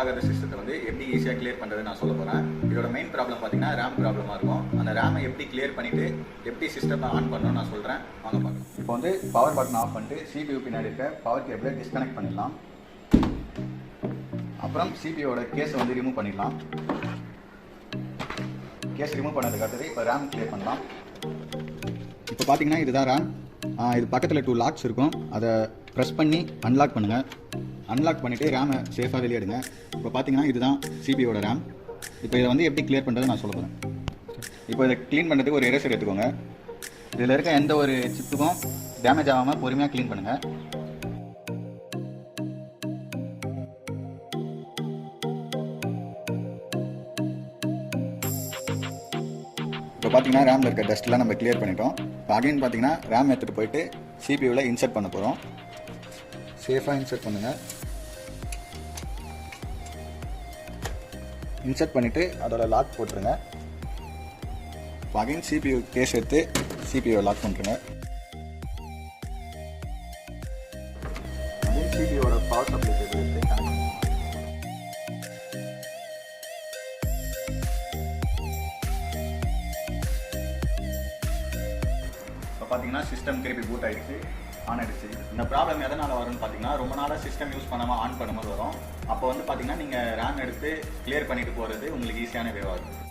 ஆகாத சிஸ்டத்தை வந்து எப்படி ஈஸியாக கிளியர் பண்ணுறது நான் சொல்ல போகிறேன். இதோட மெயின் ப்ராப்ளம் பார்த்தீங்கன்னா ரேம் ப்ராப்ளமாக இருக்கும். அந்த ரேமை எப்படி கிளியர் பண்ணிவிட்டு எப்படி சிஸ்டத்தை ஆன் பண்ணணும்னு நான் சொல்கிறேன், வாங்க பார்க்கலாம். இப்போ வந்து பவர் பட்டன் ஆஃப் பண்ணிட்டு CPU பின்னாடி இருக்க பவர் கேபிளை டிஸ்கனெக்ட் பண்ணிடலாம். அப்புறம் CPUவோட கேஸை வந்து ரிமூவ் பண்ணிடலாம். கேஸ் ரிமூவ் பண்ணதுக்கு அடுத்தது இப்போ ரேம் கிளியர் பண்ணலாம். இப்போ பார்த்தீங்கன்னா இதுதான் ரேம். இது பக்கத்தில் 2 லாக்ஸ் இருக்கும். அதை ப்ரெஸ் பண்ணி அன்லாக் பண்ணுங்கள். அன்லாக் பண்ணிவிட்டு ரேமை சேஃபாக வெளியே எடுங்க. இப்போ பார்த்தீங்கன்னா இதுதான் CPUவோட ரேம். இப்போ இதை வந்து எப்படி கிளியர் பண்ணுறது நான் சொல்ல போகிறேன். இப்போ இதை க்ளீன் பண்ணுறதுக்கு ஒரு எரேசர் எடுத்துக்கோங்க. இதில் இருக்க எந்த ஒரு சிப்புக்கும் டேமேஜ் ஆகாமல் பொறுமையாக க்ளீன் பண்ணுங்கள். இப்போ பார்த்தீங்கன்னா ரேமில் இருக்க டஸ்ட்லாம் நம்ம கிளியர் பண்ணிட்டோம். இப்போ அகைன் பார்த்தீங்கன்னா ரேம் எடுத்துகிட்டு போயிட்டு CPUவில் இன்சர்ட் பண்ண போகிறோம். சேஃபாக இன்சர்ட் பண்ணுங்கள். இன்சர்ட் பண்ணிவிட்டு அதோட லாக் போட்டுருங்க. இப்போ அகைன் CPU கேஸ் எடுத்து CPUவை லாக் பண்ணுறேங்க. அகைன் CPUவோட பவர் சப்ளை கேபிள் எடுத்து கனெக்ட் பண்ணுங்க. இப்போ பார்த்தீங்கன்னா சிஸ்டம் திருப்பி பூட் ஆகிடுச்சு, ஆன் ஆகிடுச்சு. இந்த ப்ராப்ளம் எதனால் வரும்னு பார்த்தீங்கன்னா ரொம்ப நாளாக சிஸ்டம் யூஸ் பண்ணாமல் ஆன் பண்ணும்போது வரும். அப்போ வந்து பார்த்தீங்கன்னா நீங்கள் ரேம் எடுத்து கிளியர் பண்ணிட்டு போகிறது உங்களுக்கு ஈஸியான வேவாக இருக்கும்.